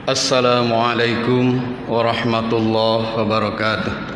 Assalamualaikum warahmatullahi wabarakatuh.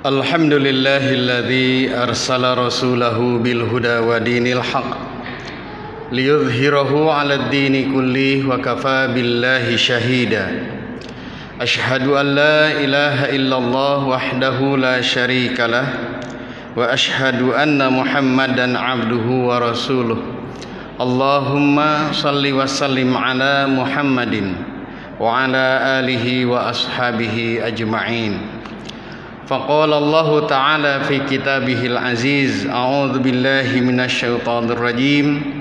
Alhamdulillahilladzi arsala rasulahu bil huda wa dinil haq liyudhhirahu 'alad dini kullih wa kafa billahi shahida. Ashhadu an la ilaha illallah wahdahu la syarikalah wa ashhadu anna Muhammadan 'abduhu wa rasuluh. Allahumma salli wa sallim ala Muhammadin wa ala alihi wa ashabihi ajma'in. Faqala Allah Ta'ala fi kitabihil aziz, a'udzu billahi minasyaitonir rajim.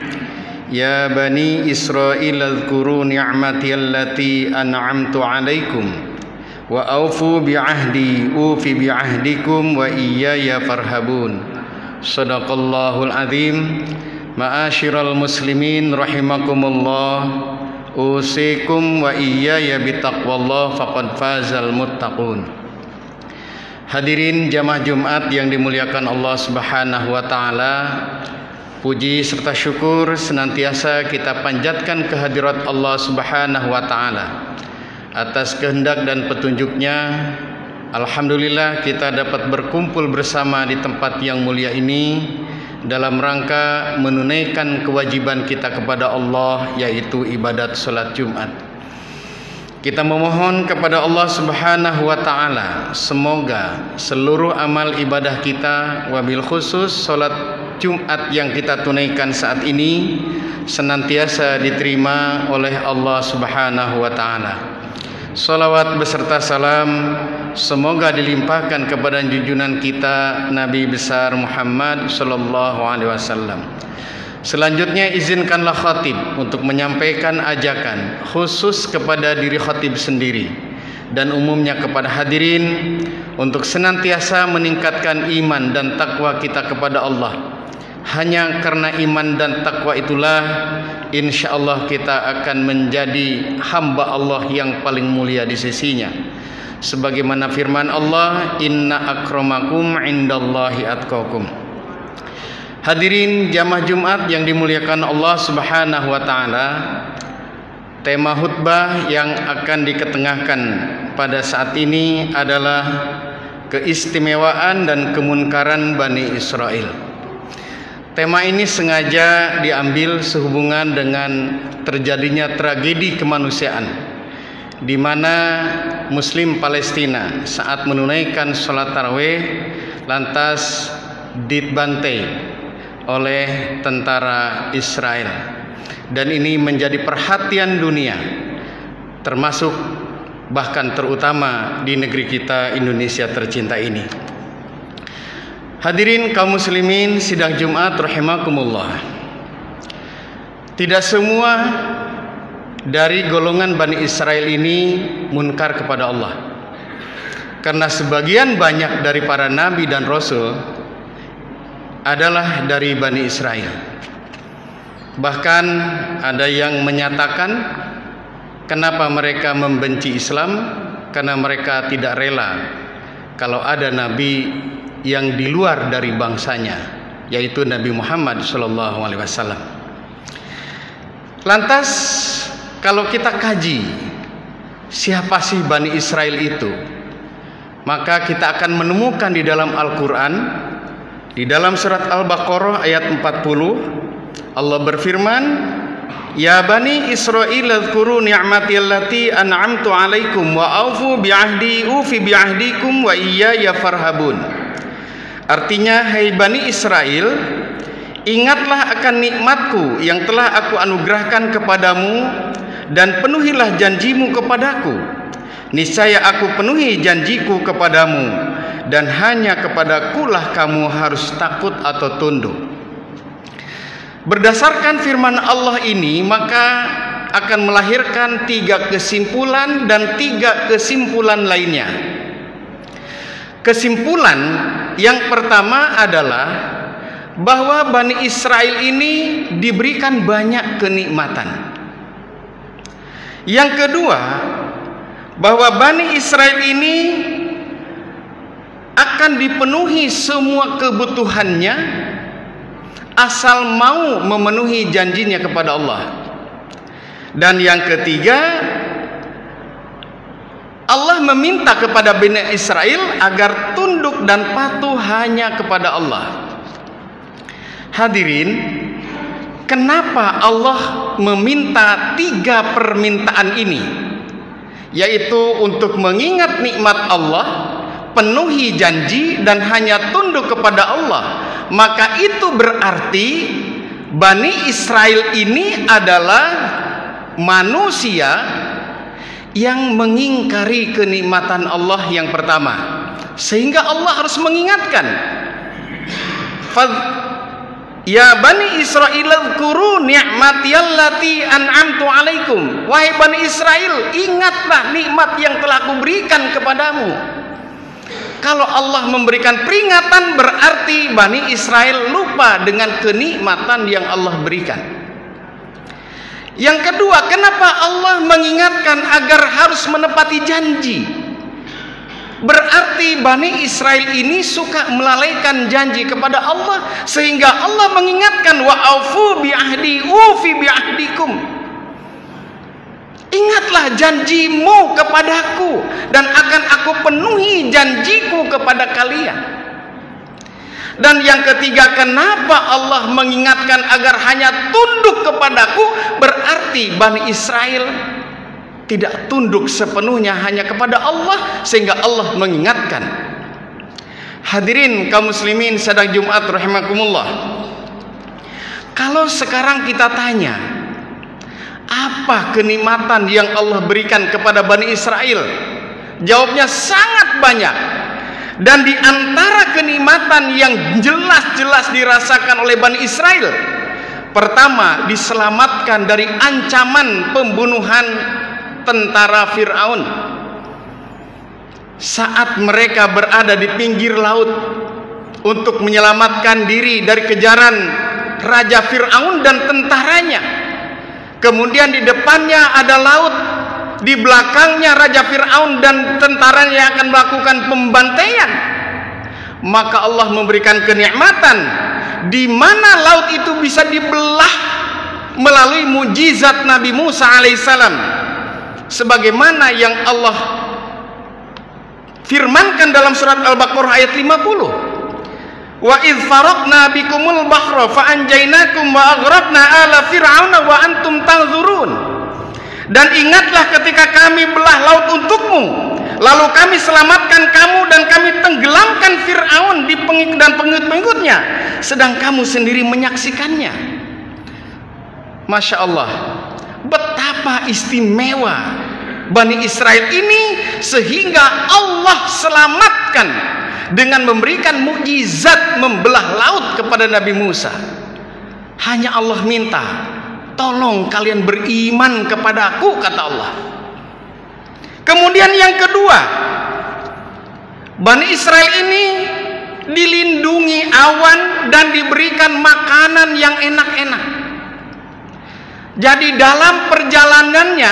Ya bani Israil adhkuru ni'mati allati an'amtu 'alaikum wa aufu bi'ahdi ufi bi'ahdikum wa iyaya farhabun. Shadaqallahul azim. Ma'asyiral muslimin rahimakumullah, usikum wa iyaya bitaqwallah faqad fazal muttaqun. Hadirin jamaah Jumat yang dimuliakan Allah Subhanahu wa taala, Puji serta syukur senantiasa kita panjatkan kehadirat Allah Subhanahu wa Ta'ala atas kehendak dan petunjuknya. Alhamdulillah kita dapat berkumpul bersama di tempat yang mulia ini dalam rangka menunaikan kewajiban kita kepada Allah, yaitu ibadat salat Jumat. Kita memohon kepada Allah Subhanahu wa Ta'ala semoga seluruh amal ibadah kita, wabil khusus salat Jumat yang kita tunaikan saat ini, senantiasa diterima oleh Allah Subhanahu wa Ta'ala. Salawat beserta salam semoga dilimpahkan kepada junjungan kita Nabi besar Muhammad sallallahu alaihi wasallam. Selanjutnya izinkanlah khatib untuk menyampaikan ajakan khusus kepada diri khatib sendiri dan umumnya kepada hadirin untuk senantiasa meningkatkan iman dan takwa kita kepada Allah. Hanya karena iman dan takwa itulah insyaallah kita akan menjadi hamba Allah yang paling mulia di sisinya. Sebagaimana firman Allah, inna akramakum indallahi atqakum. Hadirin jamaah Jumat yang dimuliakan Allah Subhanahu wa Ta'ala, tema khutbah yang akan diketengahkan pada saat ini adalah keistimewaan dan kemunkaran Bani Israel. Tema ini sengaja diambil sehubungan dengan terjadinya tragedi kemanusiaan di mana Muslim Palestina saat menunaikan sholat tarawih lantas dibantai oleh tentara Israel, dan ini menjadi perhatian dunia, termasuk bahkan terutama di negeri kita Indonesia tercinta ini. Hadirin kaum muslimin sidang Jumat rahimakumullah, tidak semua dari golongan Bani Israel ini munkar kepada Allah, karena sebagian banyak dari para nabi dan rasul adalah dari Bani Israel. Bahkan ada yang menyatakan kenapa mereka membenci Islam, karena mereka tidak rela kalau ada nabi yang di luar dari bangsanya, yaitu Nabi Muhammad SAW. Lantas kalau kita kaji siapa sih Bani Israel itu, maka kita akan menemukan di dalam Al-Quran, di dalam surat Al-Baqarah ayat 40, Allah berfirman, ya Bani Israel adhkuru ni'mati allati an'amtu alaikum wa aufu bi'ahdi ufi bi'ahdikum wa iyaya farhabun. Artinya, hai Bani Israel, ingatlah akan nikmatku yang telah aku anugerahkan kepadamu dan penuhilah janjimu kepadaku. Niscaya aku penuhi janjiku kepadamu, dan hanya kepadakulah kamu harus takut atau tunduk. Berdasarkan firman Allah ini, maka akan melahirkan 3 kesimpulan dan 3 kesimpulan lainnya. Kesimpulan yang pertama adalah bahwa Bani Israel ini diberikan banyak kenikmatan. Yang kedua, bahwa Bani Israel ini akan dipenuhi semua kebutuhannya asal mau memenuhi janjinya kepada Allah. Dan yang ketiga, Allah meminta kepada Bani Israel agar tunduk dan patuh hanya kepada Allah. Hadirin, kenapa Allah meminta 3 permintaan ini? Yaitu untuk mengingat nikmat Allah, penuhi janji, dan hanya tunduk kepada Allah. Maka itu berarti Bani Israel ini adalah manusia yang mengingkari kenikmatan Allah yang pertama, sehingga Allah harus mengingatkan, ya Bani Israel adhkuru ni'mati allati an'amtu alaikum. Wahai Bani Israel, ingatlah nikmat yang telah aku berikan kepadamu. Kalau Allah memberikan peringatan, berarti Bani Israel lupa dengan kenikmatan yang Allah berikan. Yang kedua, kenapa Allah mengingatkan agar harus menepati janji? Berarti Bani Israel ini suka melalaikan janji kepada Allah, sehingga Allah mengingatkan, wa aufu bi ahdi ufi bi ahdikum. Ingatlah janjimu kepadaku dan akan aku penuhi janjiku kepada kalian. Dan yang ketiga, kenapa Allah mengingatkan agar hanya tunduk kepadaku? Berarti Bani Israel tidak tunduk sepenuhnya hanya kepada Allah, sehingga Allah mengingatkan. Hadirin kaum muslimin sedang Jumat rahimakumullah. Kalau sekarang kita tanya, apa kenikmatan yang Allah berikan kepada Bani Israel? Jawabnya sangat banyak. Dan di antara kenikmatan yang jelas-jelas dirasakan oleh Bani Israel, pertama, diselamatkan dari ancaman pembunuhan tentara Fir'aun. Saat mereka berada di pinggir laut untuk menyelamatkan diri dari kejaran Raja Fir'aun dan tentaranya, kemudian di depannya ada laut, di belakangnya Raja Fir'aun dan tentaranya akan melakukan pembantaian, maka Allah memberikan kenikmatan di mana laut itu bisa dibelah melalui mujizat Nabi Musa alaihissalam, sebagaimana yang Allah firmankan dalam surat Al-Baqarah ayat 50. Wa idz faraqna bikumul bahra fa anjaynakum wa aghraqna ala fir'auna wa antum tanzurun. Dan ingatlah ketika kami belah laut untukmu, lalu kami selamatkan kamu dan kami tenggelamkan Fir'aun dan pengikut-pengikutnya, sedang kamu sendiri menyaksikannya. Masya Allah, betapa istimewa Bani Israel ini, sehingga Allah selamatkan dengan memberikan mukjizat membelah laut kepada Nabi Musa. Hanya Allah minta, tolong kalian beriman kepadaku, kata Allah. Kemudian yang kedua, Bani Israel ini dilindungi awan dan diberikan makanan yang enak-enak. Jadi dalam perjalanannya,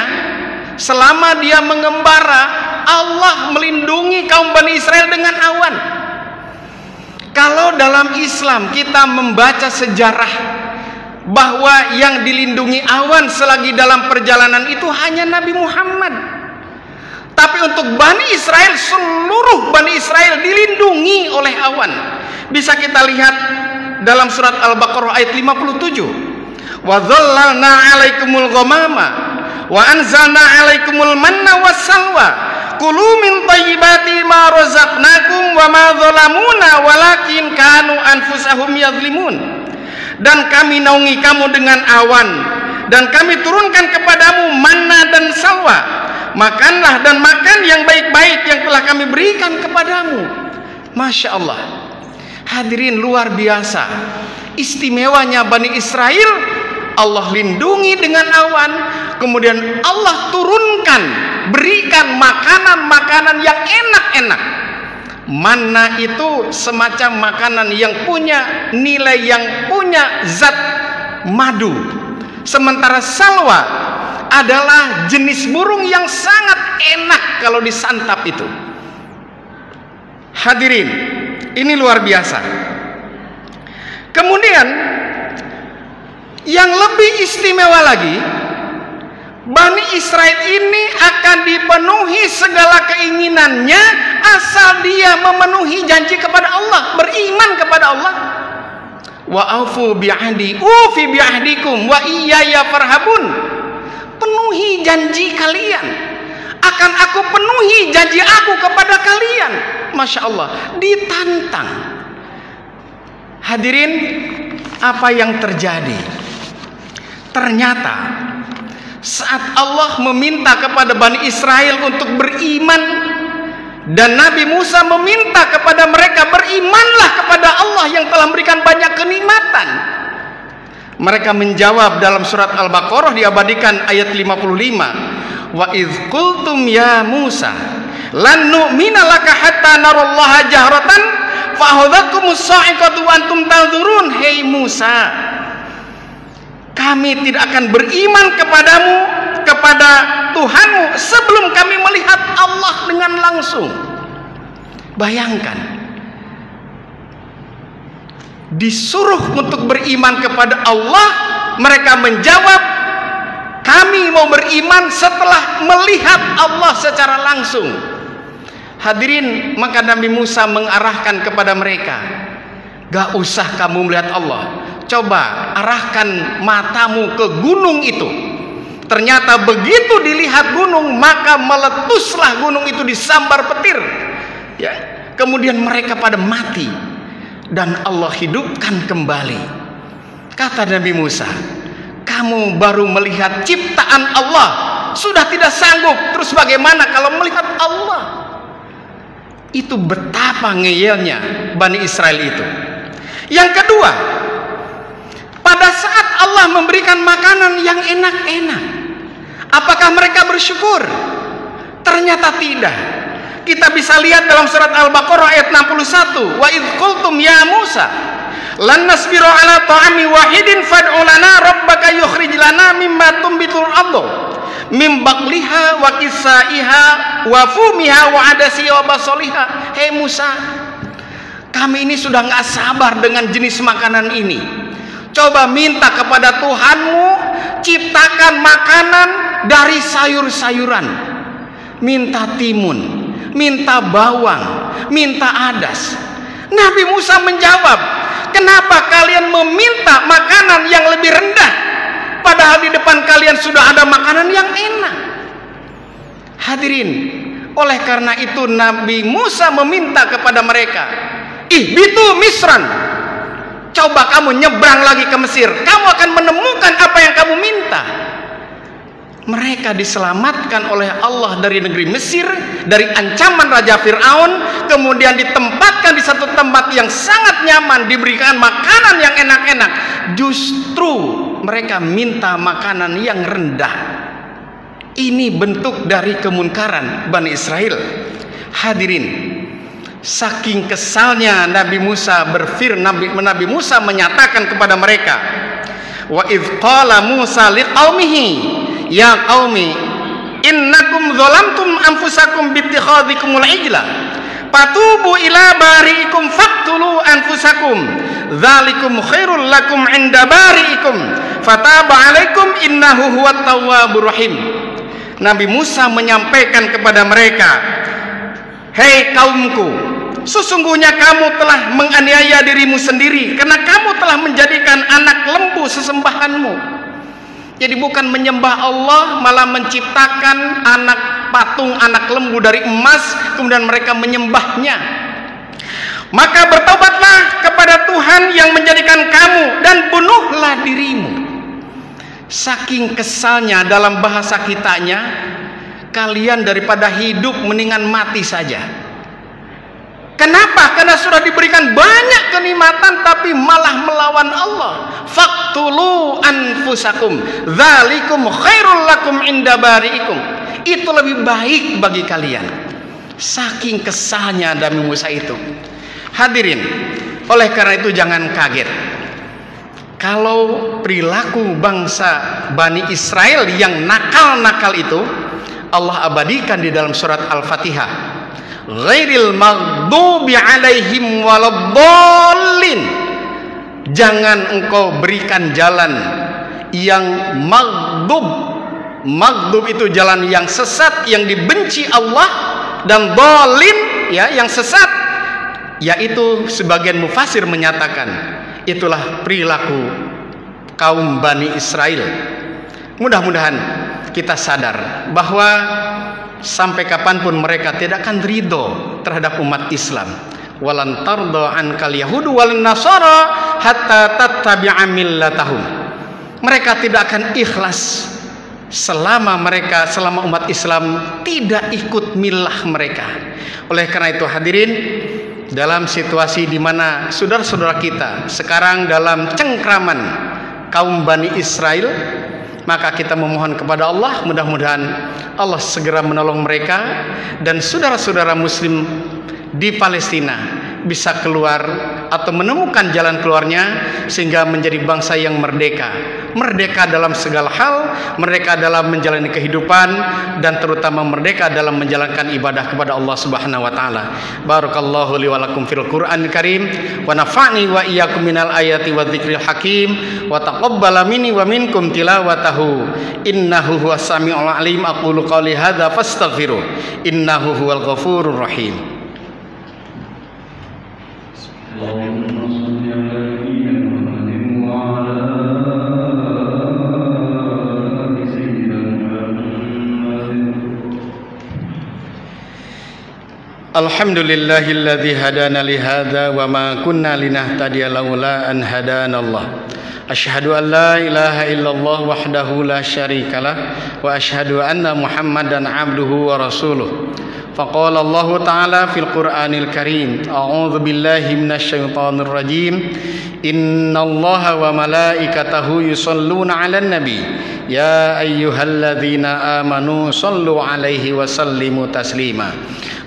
selama dia mengembara, Allah melindungi kaum Bani Israel dengan awan. Kalau dalam Islam kita membaca sejarah bahwa yang dilindungi awan selagi dalam perjalanan itu hanya Nabi Muhammad, tapi untuk Bani Israel, seluruh Bani Israel dilindungi oleh awan. Bisa kita lihat dalam surat Al-Baqarah ayat 57. Wa dhallalna 'alaikumul ghamama wa anzalna 'alaikumul manna wassalwa kulu min thayyibati ma razaqnakum wa ma zalamuna walakin kanu anfusahum yadhlimun. Dan kami naungi kamu dengan awan, dan kami turunkan kepadamu manna dan salwa. Makanlah dan makan yang baik-baik yang telah kami berikan kepadamu. Masya Allah. Hadirin, luar biasa istimewanya Bani Israel. Allah lindungi dengan awan, kemudian Allah turunkan, berikan makanan-makanan yang enak-enak. Manna itu semacam makanan yang punya nilai, yang punya zat madu. Sementara salwa adalah jenis burung yang sangat enak kalau disantap itu. Hadirin, ini luar biasa. Kemudian yang lebih istimewa lagi, Bani Israel ini akan dipenuhi segala keinginannya asal dia memenuhi janji kepada Allah, beriman kepada Allah. Wa aufu bi'ahdi ufi bi'ahdikum wa iyaya farhabun. Penuhi janji kalian, akan aku penuhi janji aku kepada kalian. Masya Allah, ditantang. Hadirin, apa yang terjadi? Ternyata saat Allah meminta kepada Bani Israel untuk beriman, dan Nabi Musa meminta kepada mereka, berimanlah kepada Allah yang telah memberikan banyak kenikmatan, mereka menjawab dalam surat Al-Baqarah, diabadikan ayat 55. Wa idz qultum ya Musa lan nu'mina laka hatta narallaha jahratan fa akhadhatkumus sa'iqatu wa antum tanzurun. Hei Musa, kami tidak akan beriman kepadamu, kepada Tuhanmu, sebelum kami melihat Allah dengan langsung. Bayangkan, disuruh untuk beriman kepada Allah, mereka menjawab, kami mau beriman setelah melihat Allah secara langsung. Hadirin, maka Nabi Musa mengarahkan kepada mereka, gak usah kamu melihat Allah, coba arahkan matamu ke gunung itu. Ternyata begitu dilihat gunung, maka meletuslah gunung itu disambar petir, ya. Kemudian mereka pada mati dan Allah hidupkan kembali. Kata Nabi Musa, kamu baru melihat ciptaan Allah, sudah tidak sanggup, terus bagaimana kalau melihat Allah? Itu betapa ngeyelnya Bani Israel itu. Yang kedua, pada saat Allah memberikan makanan yang enak-enak, apakah mereka bersyukur? Ternyata tidak. Kita bisa lihat dalam surat Al-Baqarah ayat 61, wa idz qultum ya Musa lan nasbiru ala ta'ami wahidin fad'u lana rabbaka yukhrij lana mimma tumbitul ardu mim baqliha wa qisaiha wa fumiha wa adasiha wa basaliha. Hei Musa, kami ini sudah nggak sabar dengan jenis makanan ini. Coba minta kepada Tuhanmu, ciptakan makanan dari sayur-sayuran. Minta timun, minta bawang, minta adas. Nabi Musa menjawab, kenapa kalian meminta makanan yang lebih rendah, padahal di depan kalian sudah ada makanan yang enak? Hadirin, oleh karena itu Nabi Musa meminta kepada mereka, ihbitu Misran, coba kamu nyebrang lagi ke Mesir, kamu akan menemukan apa yang kamu minta. Mereka diselamatkan oleh Allah dari negeri Mesir, dari ancaman Raja Fir'aun, kemudian ditempatkan di satu tempat yang sangat nyaman, diberikan makanan yang enak-enak. Justru mereka minta makanan yang rendah. Ini bentuk dari kemunkaran Bani Israel. Hadirin, saking kesalnya Nabi Musa Nabi Musa menyatakan kepada mereka, wa idz qala Musa liqaumihi ya qaumi innakum zalamtum anfusakum bittikhadhikumul ijla fatubu ila bari'ikum faqtulu anfusakum dzalikum khairul lakum 'inda bari'ikum fataba 'alaikum innahu huwat tawwabur rahim. Nabi Musa menyampaikan kepada mereka, hei kaumku, sesungguhnya kamu telah menganiaya dirimu sendiri karena kamu telah menjadikan anak lembu sesembahanmu. Jadi bukan menyembah Allah, malah menciptakan anak patung, anak lembu dari emas, kemudian mereka menyembahnya. Maka bertobatlah kepada Tuhan yang menjadikan kamu dan bunuhlah dirimu. Saking kesalnya dalam bahasa kitanya, kalian daripada hidup mendingan mati saja. Kenapa? Karena sudah diberikan banyak kenikmatan tapi malah melawan Allah. Faqtulu anfusakum dzalikum khairul lakum 'inda bari'ikum. Itu lebih baik bagi kalian. Saking kesalnya Nabi Musa itu. Hadirin, oleh karena itu jangan kaget kalau perilaku bangsa Bani Israel yang nakal-nakal itu Allah abadikan di dalam surat Al-Fatihah. Ghairil maghdubi alaihim waladdallin. Jangan engkau berikan jalan yang maghdub. Maghdub itu jalan yang sesat, yang dibenci Allah, dan dhalin ya, yang sesat, yaitu sebagian mufasir menyatakan itulah perilaku kaum Bani Israel. Mudah-mudahan kita sadar bahwa sampai kapanpun mereka tidak akan ridho terhadap umat Islam. Walan tarda ankal yahudu wal nasara hatta tattabi'a millatahum. Mereka tidak akan ikhlas selama umat Islam tidak ikut milah mereka. Oleh karena itu hadirin, dalam situasi di mana saudara-saudara kita sekarang dalam cengkraman kaum Bani Israel, maka kita memohon kepada Allah, mudah-mudahan Allah segera menolong mereka dan saudara-saudara muslim di Palestina bisa keluar atau menemukan jalan keluarnya sehingga menjadi bangsa yang merdeka. Merdeka dalam segala hal, merdeka dalam menjalani kehidupan, dan terutama merdeka dalam menjalankan ibadah kepada Allah Subhanahu wa taala. Barakallahu li wa lakum fil Qur'anil Karim wa nafa'ni wa iyyakum minal ayati wadh-dhikril hakim wa taqabbala minni wa minkum tilawatahu innahu huwas samiul alim. Aqulu qawli hadza fastaghfiruh innahu huwal ghafurur rahim. Alhamdulillahilladzi hadana li hadza wa ma kunna linahtadiya laula an hadanallah. Asyhadu an la ilaha illallah wahdahu la syarikalah wa asyhadu anna Muhammadan abduhu wa rasuluh. Faqala Allah Ta'ala fil Qur'anil Karim, a'udzu billahi minasyaitonir rajim. Innallaha wa malaikatahu yusholluna 'alan nabi ya ayyuhalladzina amanu shallu 'alaihi wa sallimu taslima.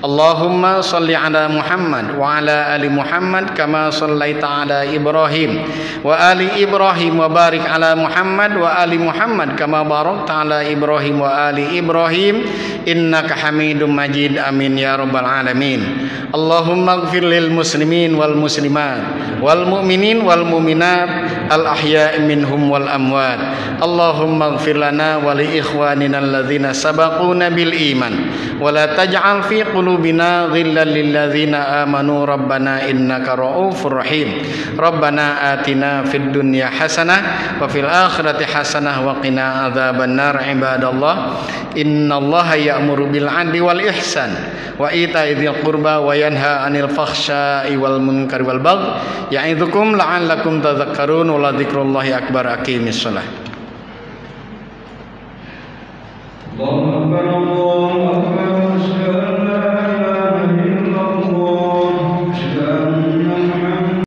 Allahumma shalli ala Muhammad wa ala ali Muhammad kama shallaita ala Ibrahim wa ali Ibrahim wa barik ala Muhammad wa ali Muhammad kama barakta ala Ibrahim wa ali Ibrahim innaka Hamidum Majid. Amin ya rabbal alamin. Allahumma ighfir lil muslimin wal muslimat wal mu'minin wal mu'minat al ahya'i minhum wal amwat. Allahumma ighfir lana wa li ikhwanina alladzina sabaquna bil iman wa la taj'al fi qulubina ghillan lil ladzina amanu rabbana innaka ra'ufur rahim. Rabbana atina fid dunya hasanah wa fil akhirati hasanah wa qina adzabannar. Ibadallah, innallaha ya'muru bil 'adli wal ihsan wa ita'i dzil qurba wa yanha 'anil fakhsya'i wal munkari wal baghi ya'idzukum la'allakum tadhakkarun. Wa la dzikrullahi akbar. Aqimis shalah. Allahu akbar.